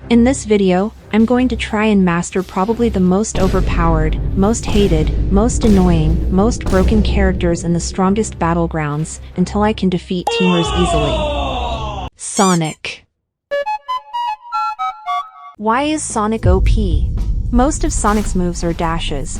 In this video, I'm going to try and master probably the most overpowered, most hated, most annoying, most broken characters in the strongest Battlegrounds until I can defeat teamers easily. Sonic. Why is Sonic OP? Most of Sonic's moves are dashes,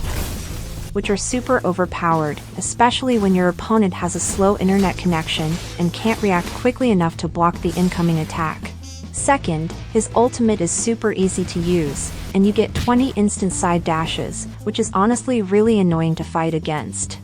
which are super overpowered, especially when your opponent has a slow internet connection and can't react quickly enough to block the incoming attack. Second, his ultimate is super easy to use, and you get 20 instant side dashes, which is honestly really annoying to fight against.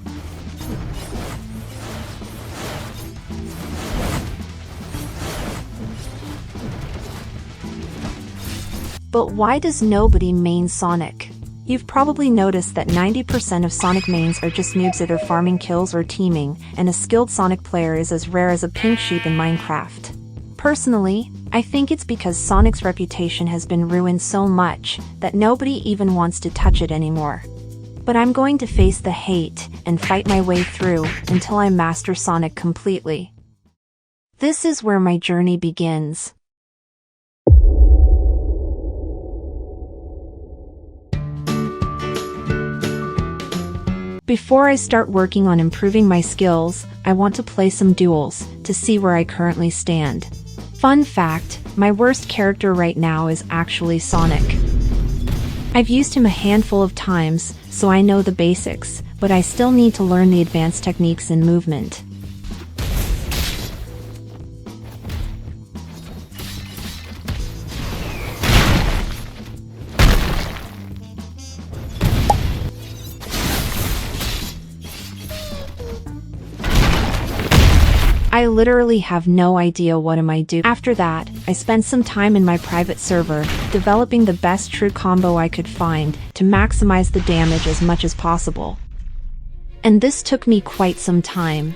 But why does nobody main Sonic? You've probably noticed that 90% of Sonic mains are just noobs either farming kills or teaming, and a skilled Sonic player is as rare as a pink sheep in Minecraft. Personally, I think it's because Sonic's reputation has been ruined so much that nobody even wants to touch it anymore. But I'm going to face the hate and fight my way through until I master Sonic completely. This is where my journey begins. Before I start working on improving my skills, I want to play some duels to see where I currently stand. Fun fact, my worst character right now is actually Sonic. I've used him a handful of times, so I know the basics, but I still need to learn the advanced techniques in movement. I literally have no idea what am I doing. After that, I spent some time in my private server, developing the best true combo I could find to maximize the damage as much as possible. And this took me quite some time.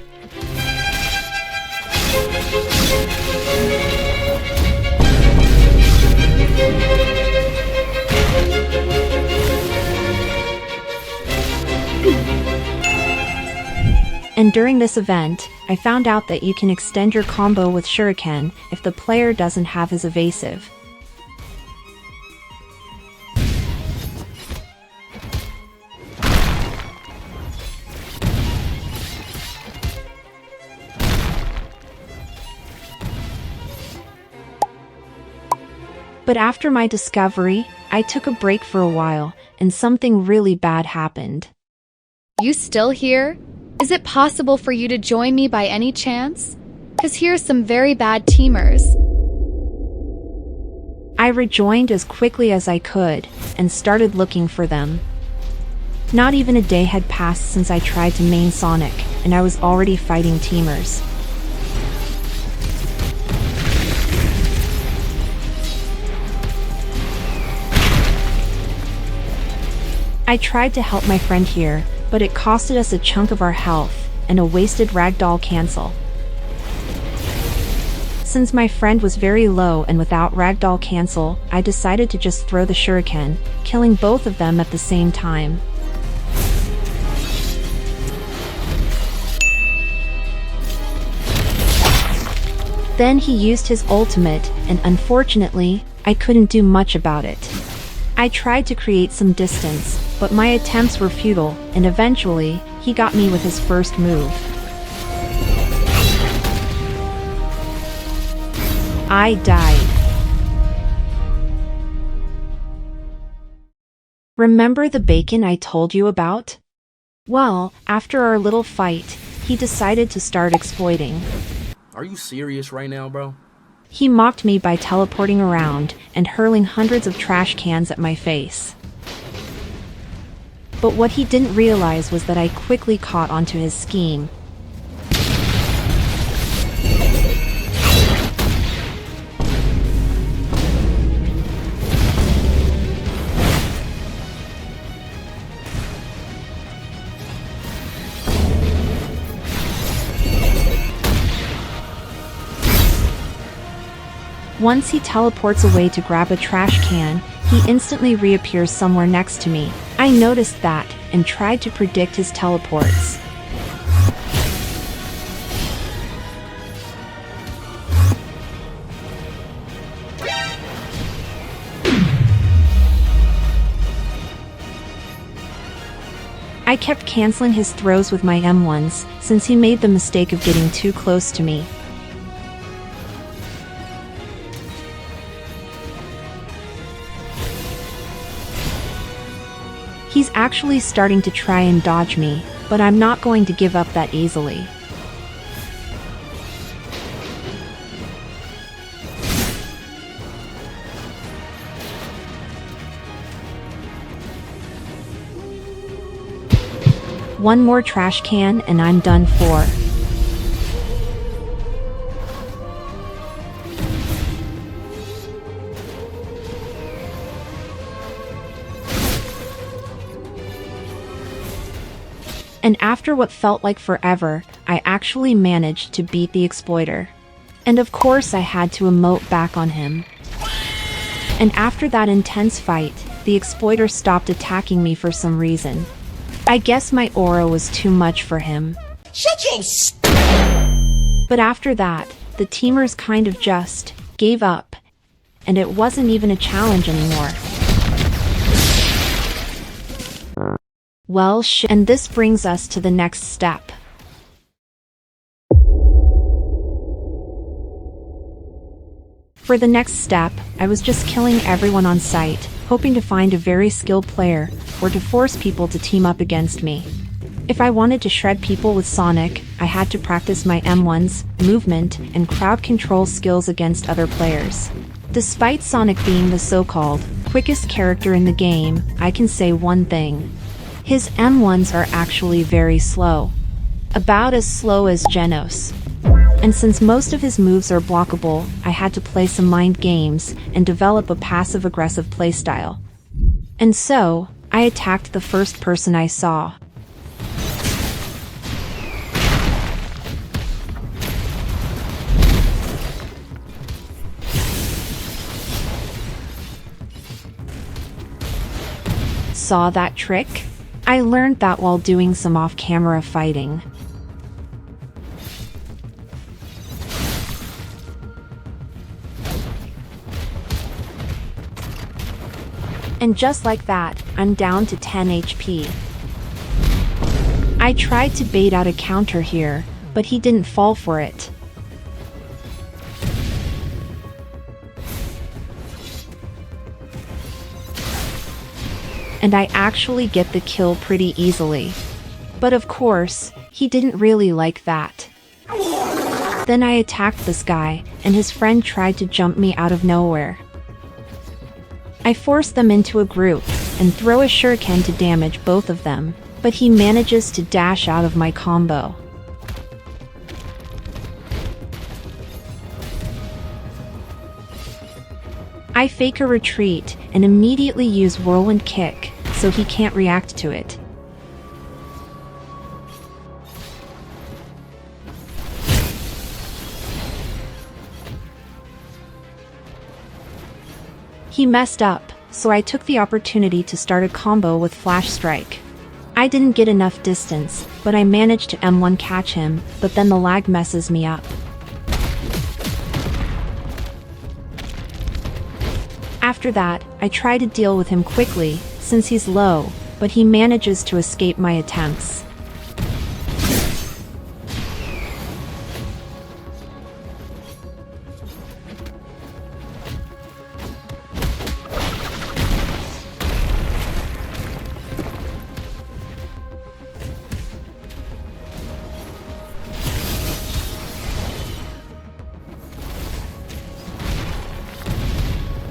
And during this event, I found out that you can extend your combo with shuriken if the player doesn't have his evasive. But after my discovery, I took a break for a while, and something really bad happened. You still here? Is it possible for you to join me by any chance? 'Cause here's some very bad teamers. I rejoined as quickly as I could, and started looking for them. Not even a day had passed since I tried to main Sonic, and I was already fighting teamers. I tried to help my friend here, but it costed us a chunk of our health, and a wasted ragdoll cancel. Since my friend was very low and without ragdoll cancel, I decided to just throw the shuriken, killing both of them at the same time. Then he used his ultimate, and unfortunately, I couldn't do much about it. I tried to create some distance, but my attempts were futile, and eventually, he got me with his first move. I died. Remember the bacon I told you about? Well, after our little fight, he decided to start exploiting. Are you serious right now, bro? He mocked me by teleporting around and hurling hundreds of trash cans at my face. But what he didn't realize was that I quickly caught onto his scheme. Once he teleports away to grab a trash can, he instantly reappears somewhere next to me. I noticed that, and tried to predict his teleports. I kept canceling his throws with my M1s, since he made the mistake of getting too close to me. He's actually starting to try and dodge me, but I'm not going to give up that easily. One more trash can and I'm done for. And after what felt like forever, I actually managed to beat the exploiter. And of course I had to emote back on him. And after that intense fight, the exploiter stopped attacking me for some reason. I guess my aura was too much for him. But after that, the teamers kind of just gave up, and it wasn't even a challenge anymore. Well, and this brings us to the next step. For the next step, I was just killing everyone on sight, hoping to find a very skilled player, or to force people to team up against me. If I wanted to shred people with Sonic, I had to practice my M1's movement and crowd control skills against other players. Despite Sonic being the so-called quickest character in the game, I can say one thing. His M1s are actually very slow. About as slow as Genos. And since most of his moves are blockable, I had to play some mind games and develop a passive-aggressive playstyle. And so, I attacked the first person I saw. Saw that trick? I learned that while doing some off-camera fighting. And just like that, I'm down to 10 HP. I tried to bait out a counter here, but he didn't fall for it. And I actually get the kill pretty easily. But of course, he didn't really like that. Then I attacked this guy, and his friend tried to jump me out of nowhere. I force them into a group, and throw a shuriken to damage both of them, but he manages to dash out of my combo. I fake a retreat, and immediately use whirlwind kick, so he can't react to it. He messed up, so I took the opportunity to start a combo with Flash Strike. I didn't get enough distance, but I managed to M1 catch him, but then the lag messes me up. After that, I try to deal with him quickly, since he's low, but he manages to escape my attempts.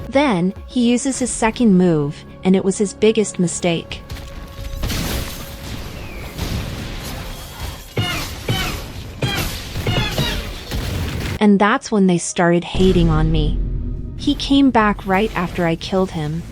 Then, he uses his second move, and it was his biggest mistake. And that's when they started hating on me. He came back right after I killed him.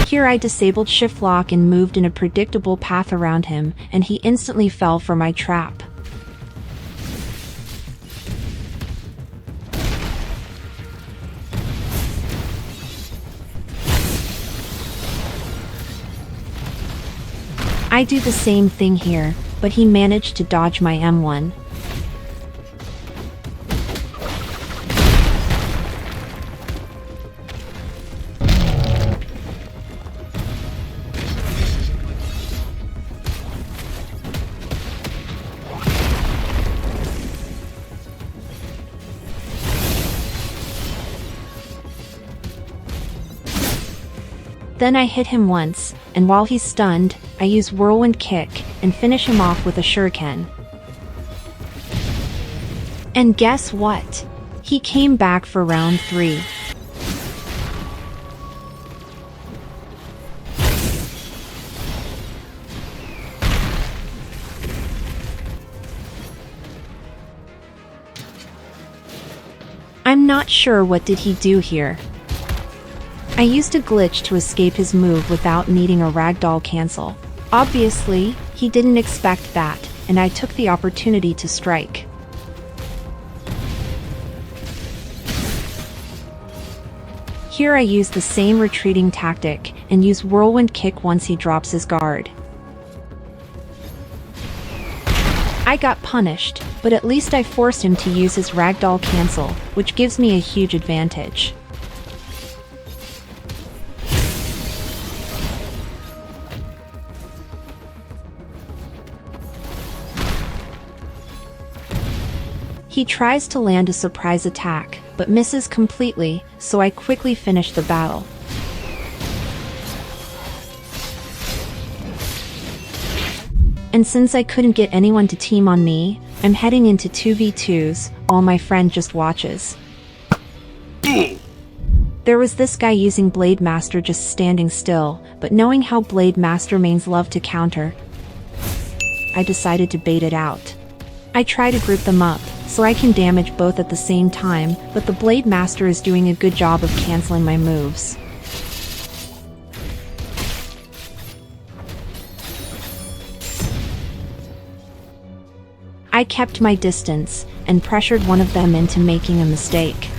Here I disabled shift lock and moved in a predictable path around him, and he instantly fell for my trap. I do the same thing here, but he managed to dodge my M1. Then I hit him once, and while he's stunned, I use whirlwind kick and finish him off with a shuriken. And guess what? He came back for round 3. I'm not sure what did he do here. I used a glitch to escape his move without needing a ragdoll cancel. Obviously, he didn't expect that, and I took the opportunity to strike. Here I use the same retreating tactic, and use whirlwind kick once he drops his guard. I got punished, but at least I forced him to use his ragdoll cancel, which gives me a huge advantage. He tries to land a surprise attack, but misses completely, so I quickly finish the battle. And since I couldn't get anyone to team on me, I'm heading into 2v2s, while my friend just watches. There was this guy using Blade Master just standing still, but knowing how Blade Master mains love to counter, I decided to bait it out. I try to group them up, so I can damage both at the same time, but the Blade Master is doing a good job of canceling my moves. I kept my distance, and pressured one of them into making a mistake.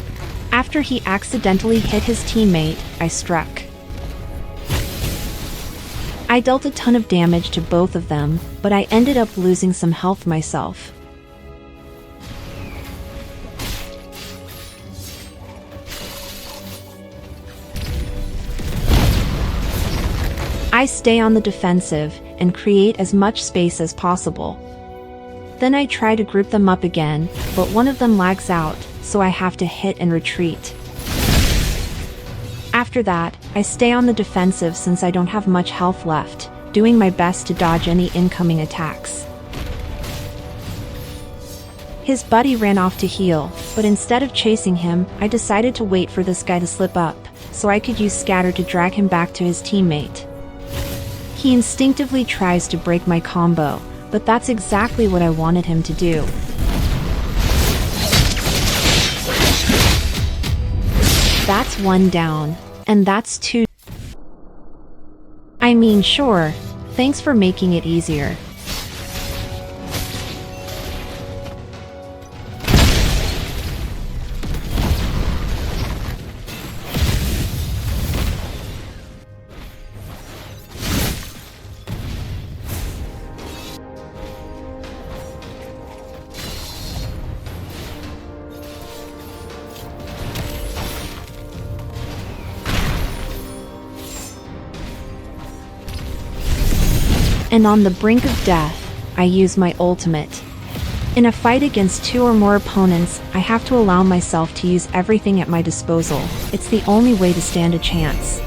After he accidentally hit his teammate, I struck. I dealt a ton of damage to both of them, but I ended up losing some health myself. I stay on the defensive, and create as much space as possible. Then I try to group them up again, but one of them lags out, so I have to hit and retreat. After that, I stay on the defensive since I don't have much health left, doing my best to dodge any incoming attacks. His buddy ran off to heal, but instead of chasing him, I decided to wait for this guy to slip up, so I could use scatter to drag him back to his teammate. He instinctively tries to break my combo, but that's exactly what I wanted him to do. That's 1 down, and that's 2. I mean, sure, thanks for making it easier. And on the brink of death, I use my ultimate. In a fight against 2 or more opponents, I have to allow myself to use everything at my disposal. It's the only way to stand a chance.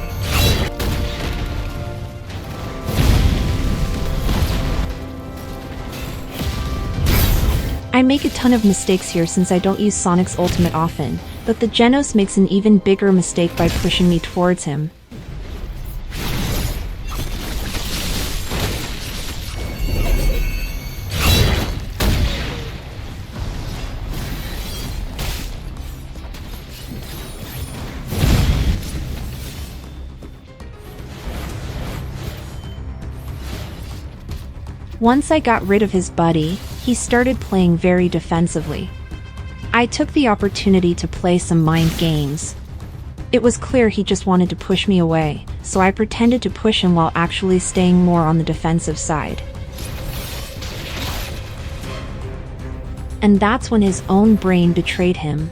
I make a ton of mistakes here since I don't use Sonic's ultimate often, but the Genos makes an even bigger mistake by pushing me towards him. Once I got rid of his buddy, he started playing very defensively. I took the opportunity to play some mind games. It was clear he just wanted to push me away, so I pretended to push him while actually staying more on the defensive side. And that's when his own brain betrayed him.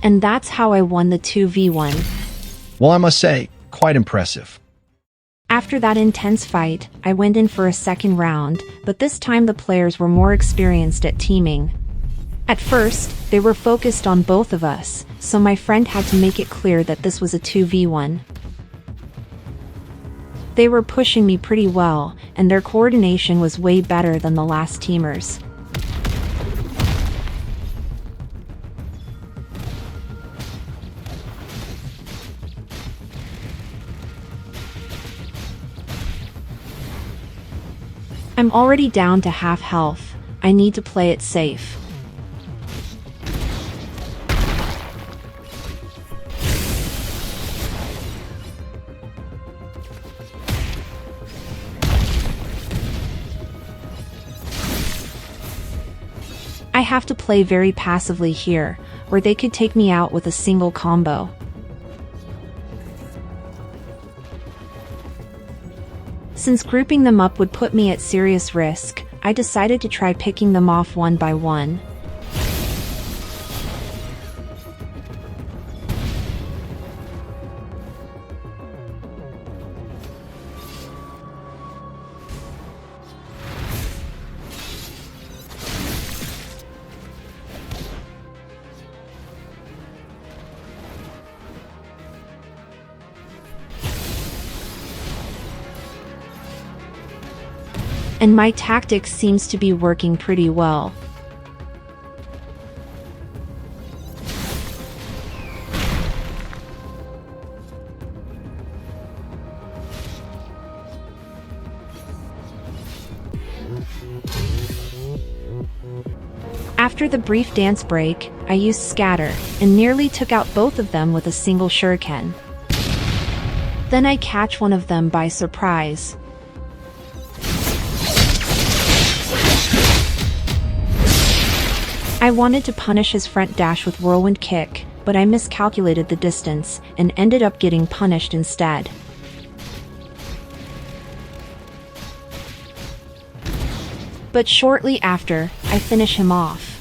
And that's how I won the 2v1. Well, I must say, quite impressive. After that intense fight, I went in for a second round, but this time the players were more experienced at teaming. At first, they were focused on both of us, so my friend had to make it clear that this was a 2v1. They were pushing me pretty well, and their coordination was way better than the last teamers. I'm already down to half health. I need to play it safe. I have to play very passively here, or they could take me out with a single combo. Since grouping them up would put me at serious risk, I decided to try picking them off one by one. And my tactics seems to be working pretty well. After the brief dance break, I used scatter, and nearly took out both of them with a single shuriken. Then I catch one of them by surprise. I wanted to punish his front dash with whirlwind kick, but I miscalculated the distance, and ended up getting punished instead. But shortly after, I finish him off.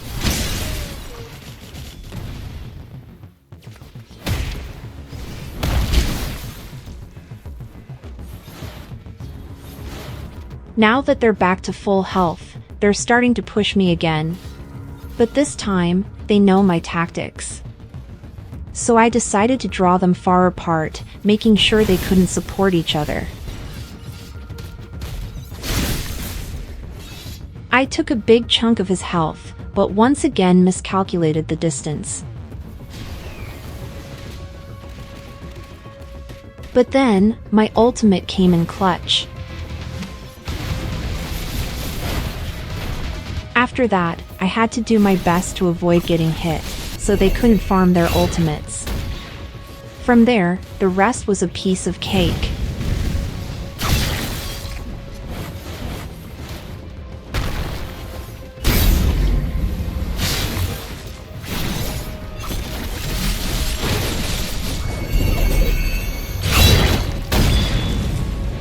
Now that they're back to full health, they're starting to push me again. But this time, they know my tactics. So I decided to draw them far apart, making sure they couldn't support each other. I took a big chunk of his health, but once again miscalculated the distance. But then, my ultimate came in clutch. After that, I had to do my best to avoid getting hit, so they couldn't farm their ultimates. From there, the rest was a piece of cake.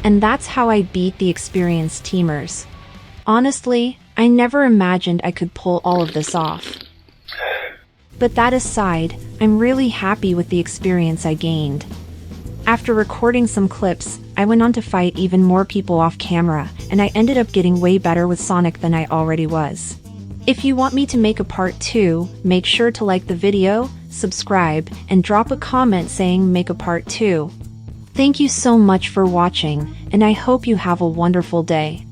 And that's how I beat the experienced teamers. Honestly, I never imagined I could pull all of this off. But that aside, I'm really happy with the experience I gained. After recording some clips, I went on to fight even more people off camera, and I ended up getting way better with Sonic than I already was. If you want me to make a part 2, make sure to like the video, subscribe, and drop a comment saying make a part 2. Thank you so much for watching, and I hope you have a wonderful day.